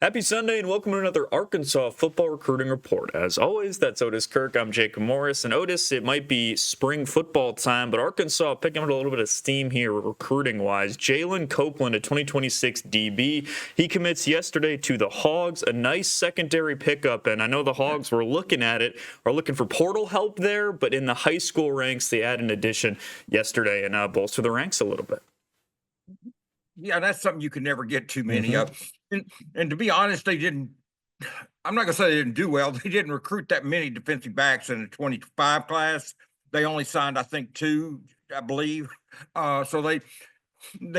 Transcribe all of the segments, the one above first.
Happy Sunday and welcome to another Arkansas football recruiting report. As always, that's Otis Kirk. I'm Jacob Morris. And Otis, it might be spring football time, but Arkansas picking up a little bit of steam here recruiting-wise. Jalen Copeland, a 2026 DB. He commits yesterday to the Hogs, a nice secondary pickup. And I know the Hogs were looking at it, are looking for portal help there, but in the high school ranks, they add an addition yesterday and bolster the ranks a little bit. Yeah, that's something you can never get too many of. And to be honest, they didn't. I'm not gonna say they didn't do well. They didn't recruit that many defensive backs in the 25 class. They only signed, I think, 2, I believe. So they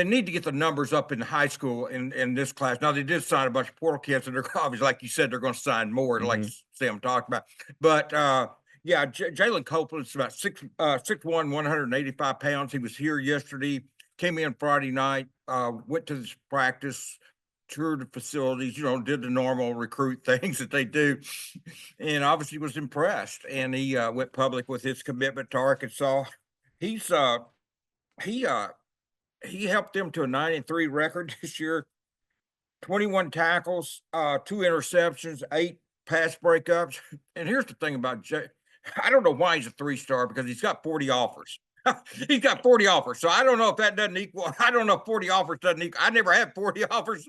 need to get the numbers up in high school in this class. Now they did sign a bunch of portal kids, and they're obviously, like you said, they're going to sign more, like Sam talked about. But yeah, Jalen Copeland's about 6'1", 185 pounds. He was here yesterday. Came in Friday night, went to this practice, toured the facilities, did the normal recruit things that they do, and obviously was impressed. And he went public with his commitment to Arkansas. He's he helped them to a 9-3 record this year, 21 tackles, 2 interceptions, 8 pass breakups. And here's the thing about Jay. I don't know why he's a 3-star, because he's got 40 offers. He's got 40 offers. So I don't know if that doesn't equal. I don't know if 40 offers doesn't equal. I never had 40 offers.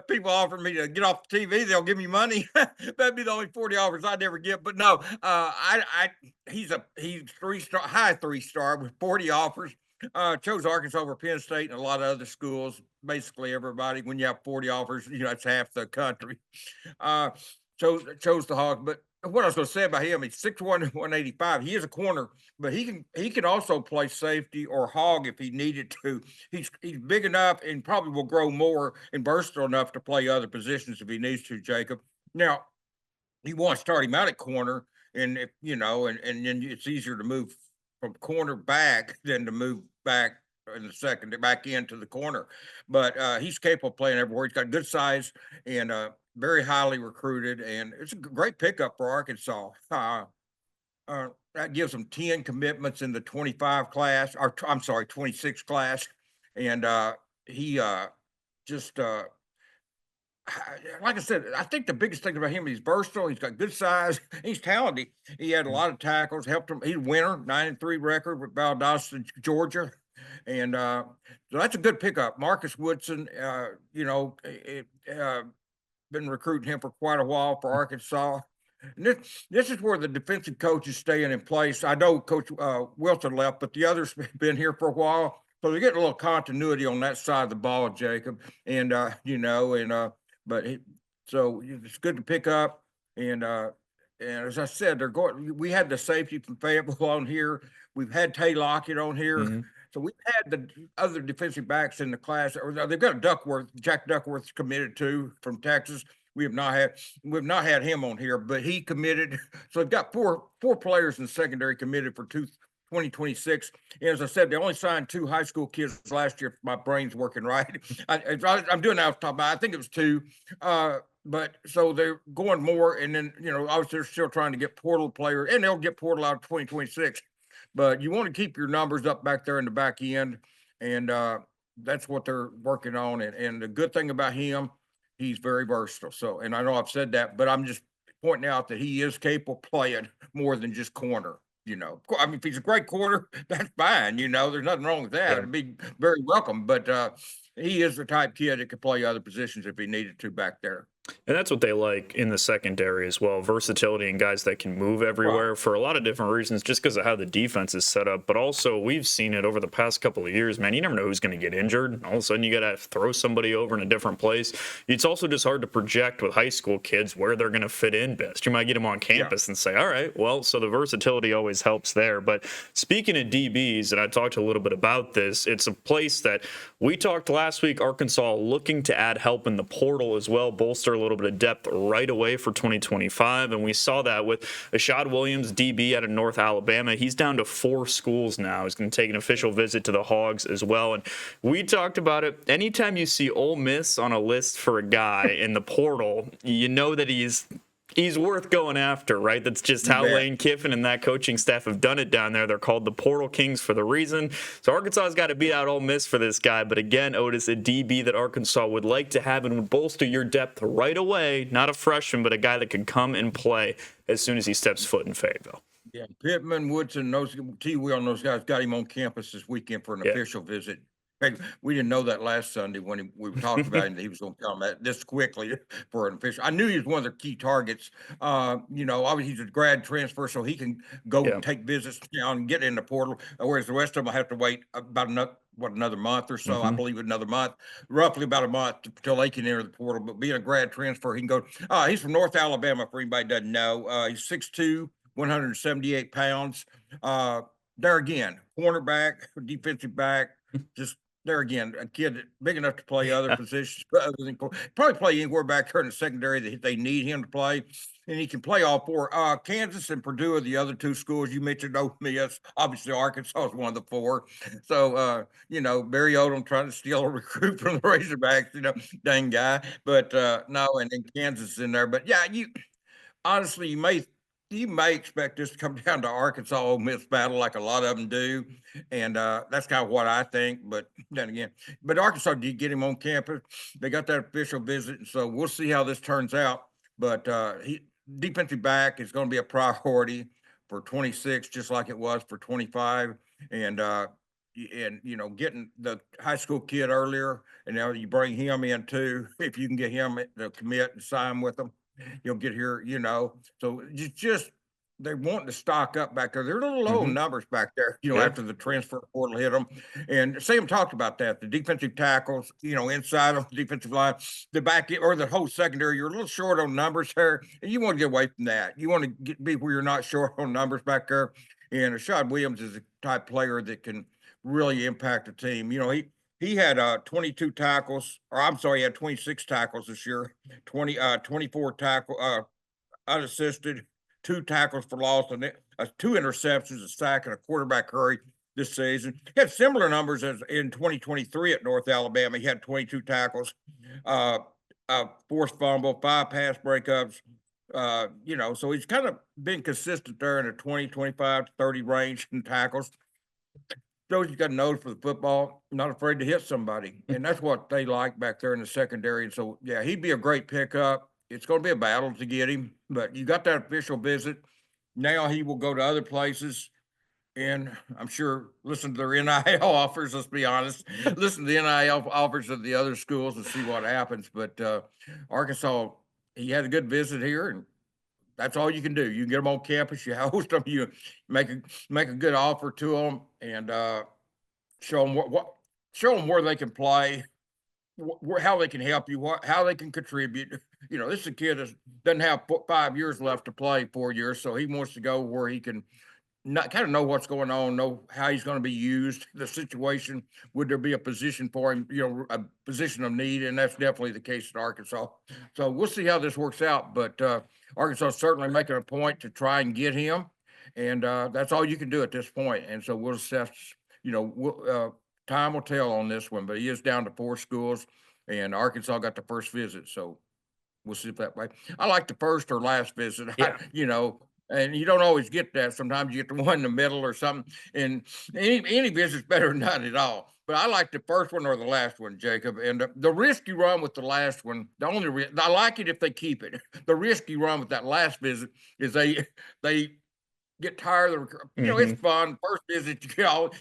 People offer me to get off the TV. They'll give me money. That'd be the only 40 offers I'd ever get. But no, he's 3-star, high 3-star with 40 offers. Chose Arkansas over Penn State and a lot of other schools. Basically everybody. When you have 40 offers, that's half the country. Chose the Hog. But what I was going to say about him, he's 6'1", 185. He is a corner, but he can also play safety or hog if he needed to. He's big enough and probably will grow more and versatile enough to play other positions if he needs to, Jacob. Now, you want to start him out at corner, and if and then it's easier to move from corner back than to move back in the second back into the corner. But he's capable of playing everywhere. He's got good size and very highly recruited, and it's a great pickup for Arkansas. That gives them 10 commitments in the 25 class, or I'm sorry, 26 class. And he just, like I said, I think the biggest thing about him, he's versatile. He's got good size. He's talented. He had a lot of tackles, helped him. He's a winner, 9-3 record with Valdosta, Georgia. And so that's a good pickup. Marcus Woodson, been recruiting him for quite a while for Arkansas. And this is where the defensive coach is staying in place. I know Coach Wilson left, but the others have been here for a while. So they're getting a little continuity on that side of the ball, Jacob. And, so it's good to pick up. And as I said, we had the safety from Fayetteville on here. We've had Tay Lockett on here. So we've had the other defensive backs in the class, or they've got Jack Duckworth's committed to from Texas. We've not had him on here, but he committed. So they've got four players in the secondary committed for 2026. And as I said, they only signed 2 high school kids last year. If my brain's working right. I'm doing that off the top. I think it was 2. But so they're going more, and then obviously they're still trying to get portal players, and they'll get portal out of 2026. But you want to keep your numbers up back there in the back end, and that's what they're working on. And the good thing about him, he's very versatile. So, and I know I've said that, but I'm just pointing out that he is capable of playing more than just corner. I mean, if he's a great corner, that's fine. There's nothing wrong with that. It'd be very welcome. But he is the type kid that could play other positions if he needed to back there. And that's what they like in the secondary as well. Versatility and guys that can move everywhere for a lot of different reasons, just because of how the defense is set up. But also, we've seen it over the past couple of years, man. You never know who's going to get injured. All of a sudden, you got to throw somebody over in a different place. It's also just hard to project with high school kids where they're going to fit in best. You might get them on campus and say, all right, well, so the versatility always helps there. But speaking of DBs, and I talked a little bit about this, it's a place that we talked last week, Arkansas looking to add help in the portal as well, bolster a little bit of depth right away for 2025, and we saw that with Ashad Williams, DB out of North Alabama. He's down to 4 schools now. He's going to take an official visit to the Hogs as well, and we talked about it. Anytime you see Ole Miss on a list for a guy in the portal, you know that he's he's worth going after, right? That's just how Lane Kiffin and that coaching staff have done it down there. They're called the Portal Kings for the reason. So Arkansas's got to beat out Ole Miss for this guy. But again, Otis, a DB that Arkansas would like to have and would bolster your depth right away. Not a freshman, but a guy that could come and play as soon as he steps foot in Fayetteville. Yeah, Pittman, Woodson, T-Will and those guys got him on campus this weekend for an official visit. We didn't know that last Sunday when we talked about him that he was going to come this quickly for an official. I knew he was one of their key targets. Obviously he's a grad transfer, so he can go and take visits and get in the portal, whereas the rest of them will have to wait about another month or so. I believe another month, roughly about a month until they can enter the portal. But being a grad transfer, he can go. He's from North Alabama, for anybody who doesn't know. He's 6'2", 178 pounds. There again, cornerback, defensive back, just there again, a kid big enough to play other positions, other than probably play anywhere back there in the secondary that they need him to play. And he can play all four. Kansas and Purdue are the other two schools you mentioned. Ole Miss, obviously Arkansas is one of the four. So, Barry Odom trying to steal a recruit from the Razorbacks, dang guy. But no, and then Kansas is in there. But yeah, honestly, you may expect this to come down to Arkansas Ole Miss battle like a lot of them do. And that's kind of what I think. But then again, Arkansas did get him on campus. They got that official visit. And so we'll see how this turns out. But defensive back is going to be a priority for 26, just like it was for 25. And getting the high school kid earlier, and now you bring him in too. If you can get him to commit and sign with them, he'll get here, So just they want to stock up back there. They're a little low numbers back there, after the transfer portal hit them. And Sam talked about that. The defensive tackles, inside of the defensive line, the back or the whole secondary, you're a little short on numbers there. And you want to get away from that. You want to be where you're not short on numbers back there. And Rashad Williams is a type player that can really impact the team. He had 22 tackles, or I'm sorry, he had 26 tackles this year, 24 tackle unassisted, 2 tackles for loss, and 2 interceptions, a sack, and a quarterback hurry this season. He had similar numbers as in 2023 at North Alabama. He had 22 tackles, forced fumble, 5 pass breakups. So he's kind of been consistent there in the 20, 25 to 30 range in tackles. Shows you got a nose for the football, not afraid to hit somebody. And that's what they like back there in the secondary. And so, yeah, he'd be a great pickup. It's going to be a battle to get him, but you got that official visit. Now he will go to other places. And I'm sure listen to their NIL offers, let's be honest. Listen to the NIL offers of the other schools and see what happens. But Arkansas, he had a good visit here, and that's all you can do. You can get them on campus, you host them, you make a good offer to them, and show them where they can play, how they can help you, how they can contribute. This is a kid that doesn't have 5 years left to play, 4 years, so he wants to go where he can not kind of know what's going on, know how he's going to be used, the situation, would there be a position for him, a position of need, and that's definitely the case at Arkansas. So we'll see how this works out, but Arkansas is certainly making a point to try and get him, and that's all you can do at this point. And so we'll assess, time will tell on this one, but he is down to 4 schools, and Arkansas got the first visit, so we'll see if that way. I like the first or last visit, and you don't always get that. Sometimes you get the one in the middle or something. And any visit's better than none at all. But I like the first one or the last one, Jacob. And the risk you run with the last one, I like it if they keep it. The risk you run with that last visit is they get tired of it's fun. First visit,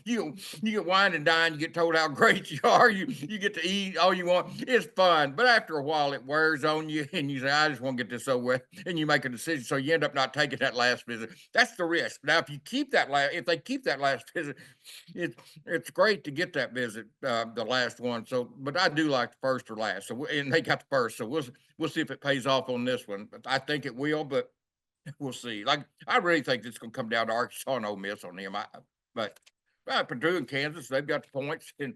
you get wine and dine, you get told how great you are, you get to eat all you want. It's fun, but after a while it wears on you, and you say, I just want to get this over with, and you make a decision, so you end up not taking that last visit. That's the risk. Now, if they keep that last visit, it's great to get that visit, the last one. So, but I do like the first or last. So, and they got the first, so we'll see if it pays off on this one. But I think it will, but we'll see. I really think it's going to come down to Arkansas and Ole Miss on them. But Purdue and Kansas, they've got the points, and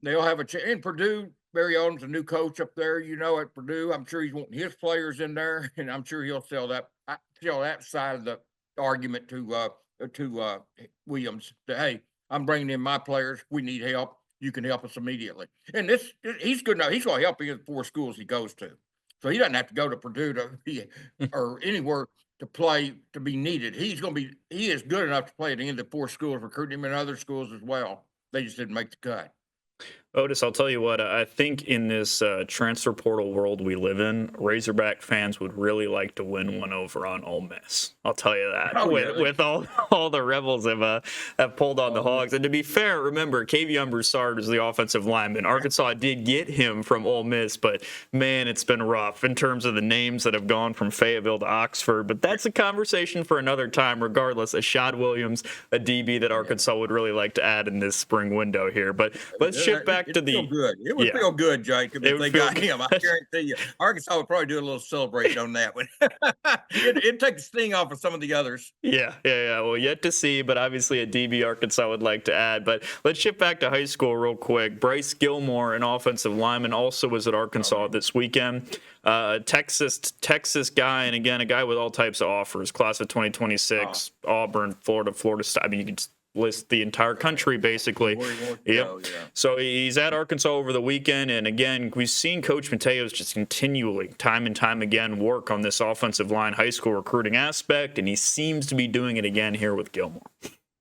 they'll have a chance. And Purdue, Barry Odom's a new coach up there, at Purdue. I'm sure he's wanting his players in there, and I'm sure he'll sell that side of the argument to Williams. That, hey, I'm bringing in my players. We need help. You can help us immediately. And he's good enough. He's going to help in the 4 schools he goes to. So he doesn't have to go to Purdue to be or anywhere to play to be needed. He is good enough to play at any of the 4 schools, recruiting him in other schools as well. They just didn't make the cut. Otis, I'll tell you what, I think in this transfer portal world we live in, Razorback fans would really like to win one over on Ole Miss. I'll tell you that. Oh, yeah. With all the Rebels have pulled on the Hogs. And to be fair, remember, Kavion Broussard is the offensive lineman. Arkansas did get him from Ole Miss, but man, it's been rough in terms of the names that have gone from Fayetteville to Oxford. But that's a conversation for another time, regardless. Ashad Williams, a DB that Arkansas would really like to add in this spring window here. But let's shift back to the. Feel good. It would feel good, Jacob, if they got him. I guarantee you. Arkansas would probably do a little celebrating on that one. It'd take the sting off of some of the others. Yeah. Well, yet to see, but obviously a DB Arkansas would like to add. But let's shift back to high school real quick. Bryce Gilmore, an offensive lineman, also was at Arkansas this weekend. Texas guy, and again, a guy with all types of offers. Class of 2026, Auburn, Florida State. I mean, you could list the entire country basically. So he's at Arkansas over the weekend, and again, we've seen Coach Mateos just continually, time and time again, work on this offensive line high school recruiting aspect, and he seems to be doing it again here with Gilmore.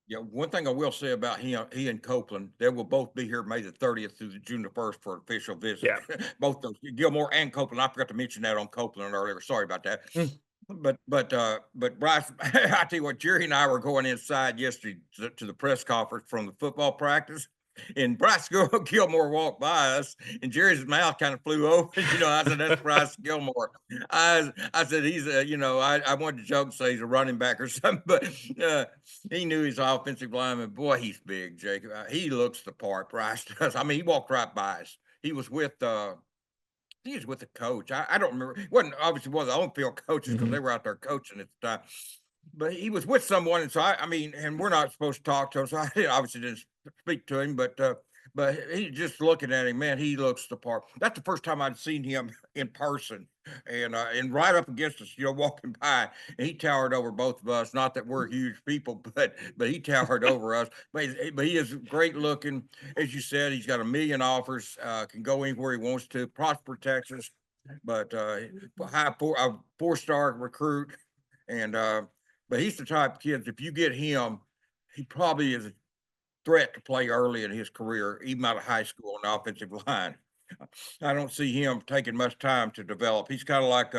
Yeah, one thing I will say about he and Copeland, they will both be here May the 30th through June the 1st for an official visit. Yeah. Both those, Gilmore and Copeland. I forgot to mention that on Copeland earlier. Sorry about that. But Bryce, I tell you what, Jerry and I were going inside yesterday to the press conference from the football practice, and Bryce Gilmore walked by us, and Jerry's mouth kind of flew open. I said, "That's Bryce Gilmore." I said, "He's I wanted to joke, say he's a running back or something, but he knew he's an offensive lineman. Boy, he's big, Jacob. He looks the part. Bryce does. I mean, he walked right by us. He was with he was with the coach. I don't remember. It wasn't obviously one of the on-field coaches because they were out there coaching at the time. But he was with someone, and so I mean, and we're not supposed to talk to him, so I obviously didn't speak to him. But he just looking at him, man, he looks the part. That's the first time I'd seen him in person, and right up against us, walking by, and he towered over both of us. Not that we're huge people, but he towered over us. But he is great looking, as you said. He's got a million offers, can go anywhere he wants to. Prosper, Texas, but a 4-star recruit, and but he's the type of kids. If you get him, he probably is a threat to play early in his career, even out of high school on the offensive line. I don't see him taking much time to develop. He's kind of like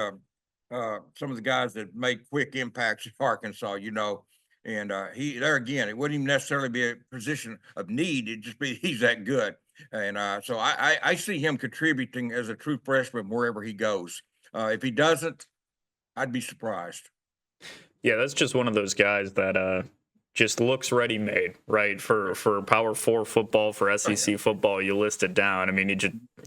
some of the guys that made quick impacts in Arkansas, and he there again, it wouldn't even necessarily be a position of need. It'd just be he's that good. And so I see him contributing as a true freshman wherever he goes. If he doesn't, I'd be surprised. Yeah, that's just one of those guys that just looks ready-made, right? For Power 4 football, for SEC football, you list it down. I mean,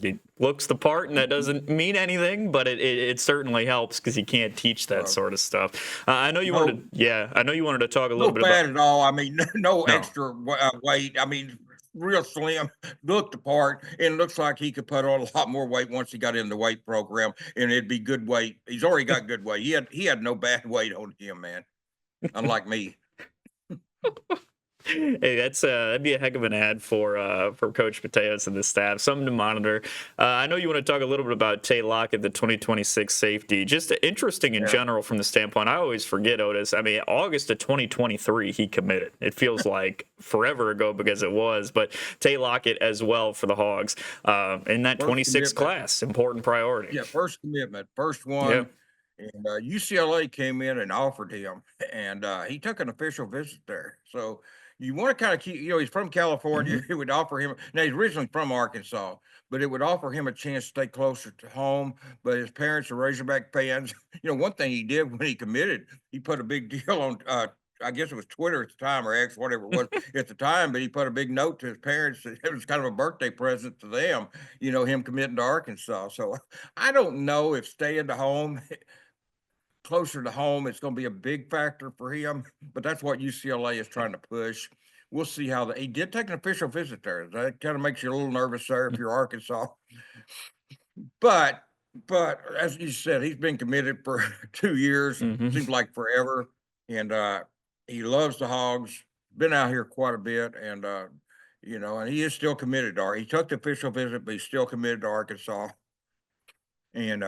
he looks the part, and that doesn't mean anything, but it certainly helps because you can't teach that sort of stuff. I know you wanted to talk a little bit bad about. at all. I mean, no extra weight. I mean, real slim, looked the part, and looks like he could put on a lot more weight once he got in the weight program, and it'd be good weight. He's already got good weight. He had no bad weight on him, man. Unlike me. Hey, that'd be a heck of an ad for Coach Mateos and the staff. Something to monitor. I know you want to talk a little bit about Tay Lockett, the 2026 safety. Just interesting in general from the standpoint. I always forget, Otis. I mean, August of 2023, he committed. It feels like forever ago because it was. But Tay Lockett as well for the Hogs in that 26 class, important priority. Yeah, first commitment, first one. Yep. And UCLA came in and offered him, and he took an official visit there. So you want to kind of keep, he's from California. It would offer him, now he's originally from Arkansas, but it would offer him a chance to stay closer to home. But his parents are Razorback fans. One thing he did when he committed, he put a big deal on, I guess it was Twitter at the time or X, whatever it was at the time, but he put a big note to his parents. It was kind of a birthday present to them, him committing to Arkansas. So I don't know if staying to home, closer to home, it's going to be a big factor for him, but that's what UCLA is trying to push. We'll see how he did take an official visit there. That kind of makes you a little nervous there if you're Arkansas. But as you said, he's been committed for 2 years, seems like forever. And he loves the Hogs, been out here quite a bit. And, and he is still committed to he took the official visit, but he's still committed to Arkansas. And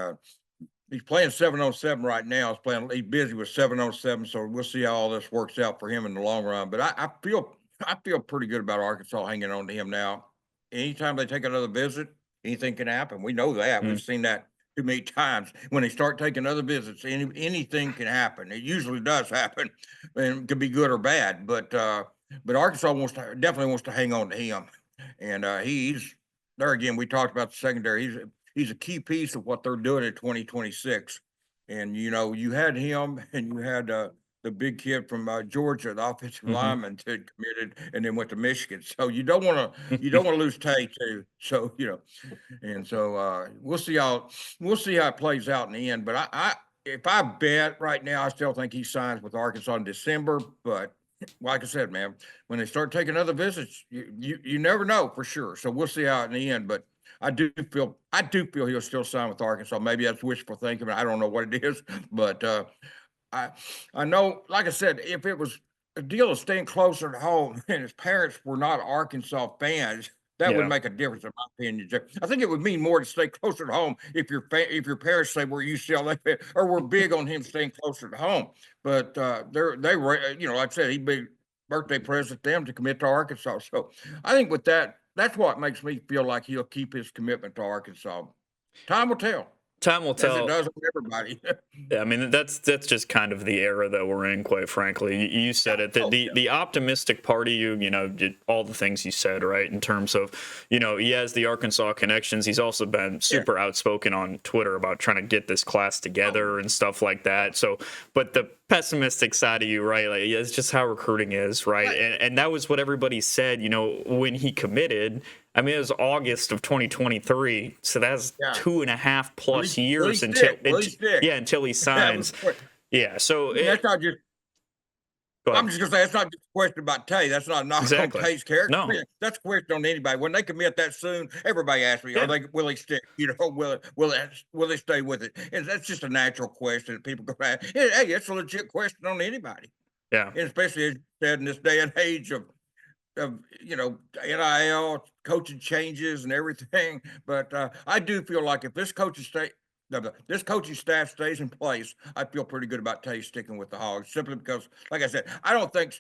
He's playing 7-on-7 right now. He's busy with 7-on-7, so we'll see how all this works out for him in the long run. But I feel pretty good about Arkansas hanging on to him now. Anytime they take another visit, anything can happen. We know that. We've seen that too many times. When they start taking other visits, anything can happen. It usually does happen, and it could be good or bad. But Arkansas definitely wants to hang on to him, and he's there again. We talked about the secondary. He's a key piece of what they're doing in 2026. And you had him, and you had the big kid from Georgia, the offensive lineman, that committed and then went to Michigan. So you don't want to lose Tay too. So and so we'll see how it plays out in the end. But I if I bet right now, I still think he signs with Arkansas in December. But like I said, man, when they start taking other visits, you never know for sure. So we'll see how in the end. But I do feel he'll still sign with Arkansas. Maybe that's wishful thinking. I don't know what it is, but I I know, like I said, if it was a deal of staying closer to home and his parents were not Arkansas fans, that would Yeah. make a difference in my opinion. I think it would mean more to stay closer to home if your parents say we're UCLA fan or we're big on him staying closer to home. But they were, like I said, he'd be birthday present to them to commit to Arkansas. So I think with that, that's what makes me feel like he'll keep his commitment to Arkansas. Time will tell, Time will as it tell. does with everybody. Yeah, I mean that's just kind of the era that we're in, quite frankly. You said it. Oh, The optimistic part of you did all the things you said, right? In terms of, he has the Arkansas connections. He's also been yeah. super outspoken on Twitter about trying to get this class together and stuff like that. So, but the pessimistic side of you, right? Like, yeah, it's just how recruiting is, right? Right. And that was what everybody said, when he committed. I mean, it was August of 2023, so that's Yeah. 2.5 plus Will he years stick? Will he stick? until he That was signs. the question. Yeah, so That's not just. go I'm ahead. just gonna say it's not just a question about Tay. That's not a knock on Exactly. Tay's character. No. That's a question on anybody. When they commit that soon, everybody asks me, Yeah. will they stick? Will they stay with it? And that's just a natural question that people go ask. Hey, it's a legit question on anybody. Yeah. And especially as you said in this day and age of NIL coaching changes and everything. But I do feel like if this coaching staff stays in place, I feel pretty good about Tay sticking with the Hogs. Simply because, like I said, I don't think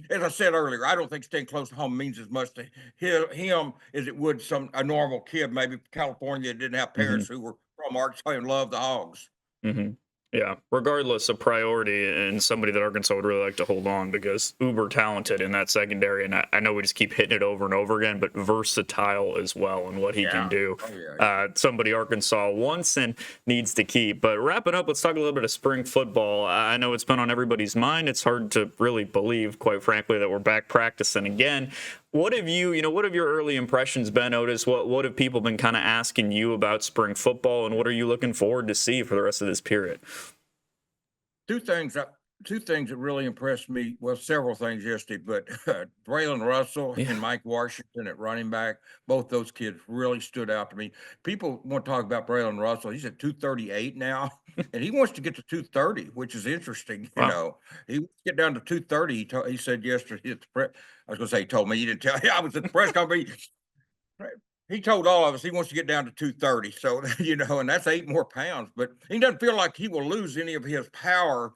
as I said earlier, I don't think staying close to home means as much to him as it would a normal kid, maybe from California, that didn't have hmm parents who were from Arkansas and loved the Hogs. hmm Yeah. Regardless of priority, and somebody that Arkansas would really like to hold on because uber talented in that secondary, and I know we just keep hitting it over and over again, but versatile as well in what he can do. Oh yeah. Somebody Arkansas wants and needs to keep. But wrapping up, let's talk a little bit of spring football. I know it's been on everybody's mind. It's hard to really believe, quite frankly, that we're back practicing again. What have your early impressions been, Otis? What have people been kind of asking you about spring football, and what are you looking forward to see for the rest of this period? Two things that really impressed me. Well, several things yesterday, but Braylon Russell Yeah. and Mike Washington at running back, both those kids really stood out to me. People want to talk about Braylon Russell. He's at 238 now, and he wants to get to 230, which is interesting. Wow. He wants to get down to 230. He said yesterday at the press. I was going to say he told me. He didn't tell. I was at the press conference. He told all of us he wants to get down to 230. So, and that's 8 more pounds, but he doesn't feel like he will lose any of his power.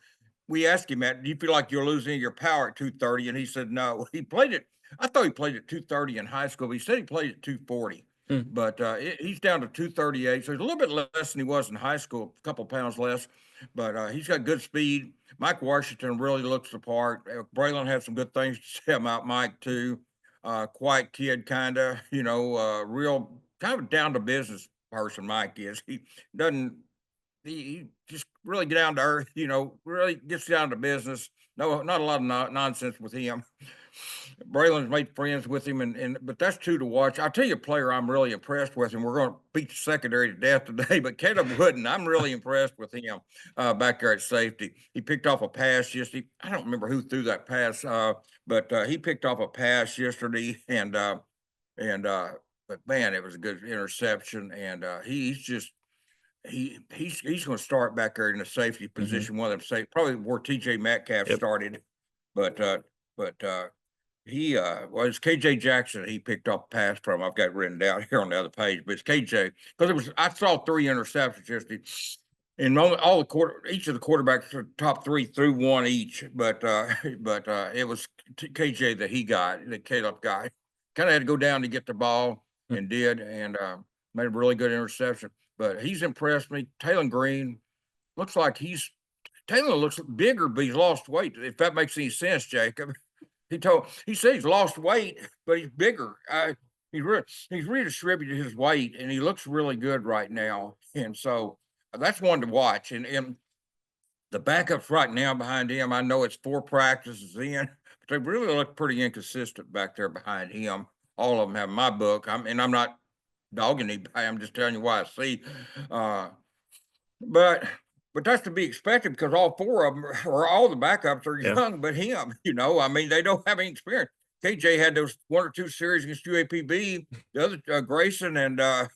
We asked him that, do you feel like you'll lose any of your power at 230? And he said, no, I thought he played at 230 in high school, but he said he played at 240, Hmm. but he's down to 238. So he's a little bit less than he was in high school, a couple pounds less, but he's got good speed. Mike Washington really looks the part. Braylon had some good things to say about Mike too. Quiet kid, kind of, real kind of down to business person. Mike is. He doesn't. He just really get down to earth. Really gets down to business. No, not a lot of nonsense with him. Braylon's made friends with him, but that's two to watch. I'll tell you a player I'm really impressed with, and we're going to beat the secondary to death today. But Caleb Wooden, I'm really impressed with him back there at safety. He picked off a pass yesterday. I don't remember who threw that pass, but he picked off a pass yesterday, but man, it was a good interception, and he's going to start back there in the safety position. One of them safe, probably where T.J. Metcalf Yep. started, but he it's KJ Jackson he picked off a pass from. I've got it written down here on the other page, but it's KJ because I saw 3 interceptions yesterday. And all each of the quarterbacks are top three threw one each, but it was KJ that Caleb got. Kind of had to go down to get the ball and did, and made a really good interception. But he's impressed me. Taylor Green looks like Taylor looks bigger, but he's lost weight. If that makes any sense, Jacob. He said he's lost weight, but he's bigger. He's redistributed his weight, and he looks really good right now. And so that's one to watch. And the backups right now behind him, I know it's 4 practices in, but they really look pretty inconsistent back there behind him. All of them have my book. I'm not dogging anybody. I'm just telling you what I see. But that's to be expected because all 4 of them or all the backups are young, but him, I mean, they don't have any experience. KJ had those 1 or 2 series against UAPB. The other Grayson and the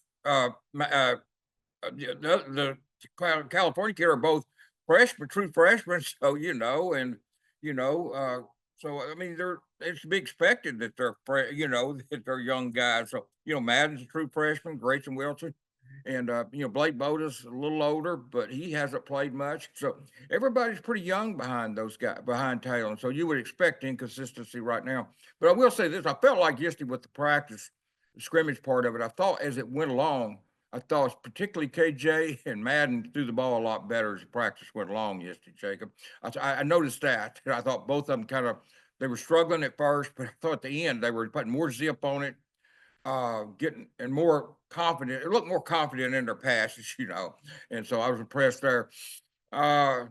California kid are both true freshmen. So so I mean, it's to be expected that that they're young guys. So Madden's a true freshman, Grayson Wilson. And Blake Boda's a little older, but he hasn't played much. So everybody's pretty young behind those guys, behind Taylor. And so you would expect inconsistency right now. But I will say this: I felt like yesterday with the scrimmage part of it. I thought as it went along, I thought particularly KJ and Madden threw the ball a lot better as the practice went along yesterday, Jacob. I noticed that. I thought both of them they were struggling at first, but I thought at the end they were putting more zip on it. Getting and more confident. It looked more confident in their passes, and so I was impressed there. Shaq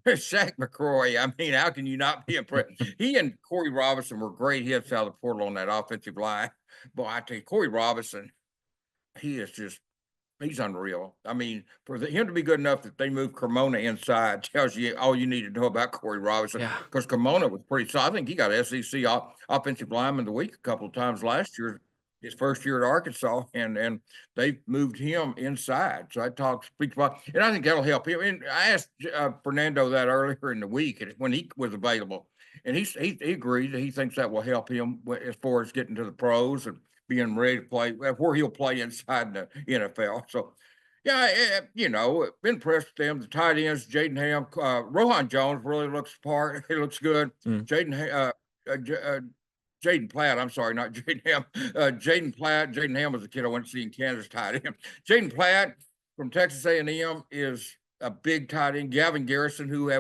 McCroy. I mean, how can you not be impressed? He and Corey Robinson were great hits out of the portal on that offensive line. Boy, I tell you, Corey Robinson, he's unreal. I mean, for him to be good enough that they moved Cremona inside tells you all you need to know about Corey Robinson. Because Cremona was pretty solid. I think he got SEC offensive lineman of the week a couple of times last year, his first year at Arkansas, and they moved him inside. So speaks about, and I think that'll help him. And I asked Fernando that earlier in the week when he was available, and he agreed that he thinks that will help him as far as getting to the pros and being ready to play where he'll play inside the NFL. So, been impressed with them. The tight ends, Jaden Ham, Rohan Jones really looks the part. He looks good. Jaden Platt. I'm sorry, not Jaden Ham. Jaden Platt. Jaden Ham was the kid I went to see in Kansas tight end. Jaden Platt from Texas A&M is a big tight end. Gavin Garrison, who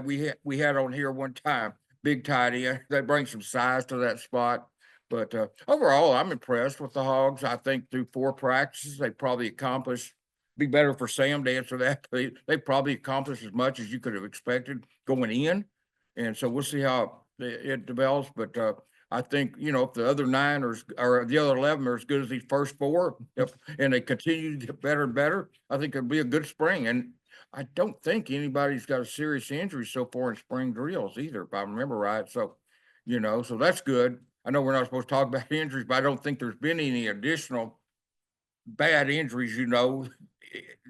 we had on here one time, big tight end. They bring some size to that spot. But overall, I'm impressed with the Hogs. I think through 4 practices, they probably accomplished. Be better for Sam to answer that. They probably accomplished as much as you could have expected going in, and so we'll see how it develops. But I think if the other 9 or the other 11 are as good as these first 4, and they continue to get better and better, I think it'll be a good spring. And I don't think anybody's got a serious injury so far in spring drills either, if I remember right. So, so that's good. I know we're not supposed to talk about injuries, but I don't think there's been any additional bad injuries,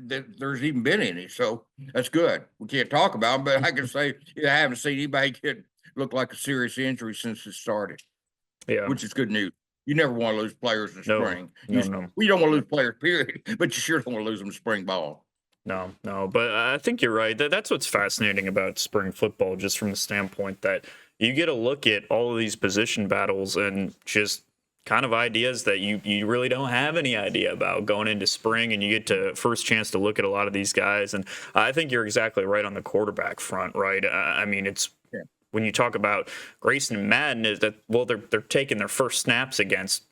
that there's even been any. So that's good. We can't talk about them, but I can say I haven't seen anybody look like a serious injury since it started. Yeah. Which is good news. You never want to lose players in spring. No. We don't want to lose players, period, but you sure don't want to lose them in spring ball. No, but I think you're right. That's what's fascinating about spring football, just from the standpoint that you get a look at all of these position battles and just kind of ideas that you really don't have any idea about going into spring, and you get to first chance to look at a lot of these guys. And I think you're exactly right on the quarterback front, right? I mean, it's when you talk about Grayson and Madden, is that, well, they're taking their first snaps against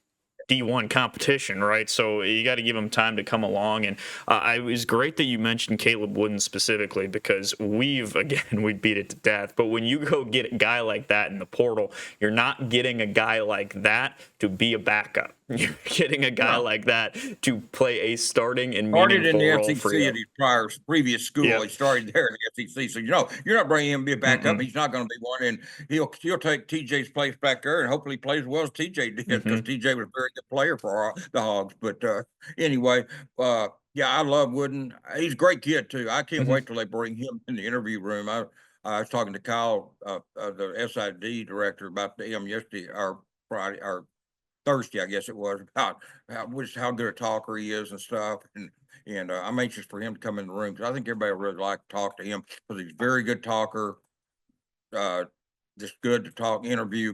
D1 competition, right? So you got to give them time to come along. And it was great that you mentioned Caleb Wooden specifically, because we beat it to death. But when you go get a guy like that in the portal, you're not getting a guy like that to be a backup. You're getting a guy like that to play a starting and meaningful role for you. Started in the SEC at his previous school. Yeah. He started there in the SEC. So, you're not bringing him to be a backup. He's not going to be one. And he'll take TJ's place back there, and hopefully he plays as well as TJ did, because TJ was a very good player for the Hogs. But anyway, I love Wooden. He's a great kid, too. I can't wait till they bring him in the interview room. I was talking to Kyle, the SID director, about him yesterday or Friday or Thursday, I guess it was, about how good a talker he is and stuff. And and I'm anxious for him to come in the room because I think everybody would really like to talk to him because he's a very good talker. Just good to talk,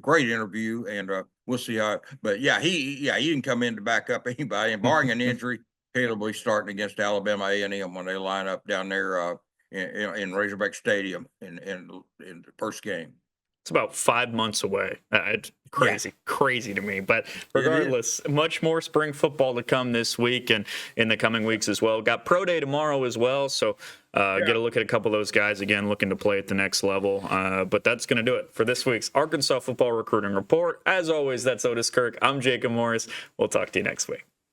great interview, and we'll see how. But yeah, he didn't come in to back up anybody, and barring an injury, Caleb will be starting against Alabama A&M when they line up down there in Razorback Stadium in the first game. It's about 5 months away. It's crazy to me. But regardless, much more spring football to come this week and in the coming weeks as well. Got Pro Day tomorrow as well. So get a look at a couple of those guys, again, looking to play at the next level. But that's going to do it for this week's Arkansas Football Recruiting Report. As always, that's Otis Kirk. I'm Jacob Morris. We'll talk to you next week.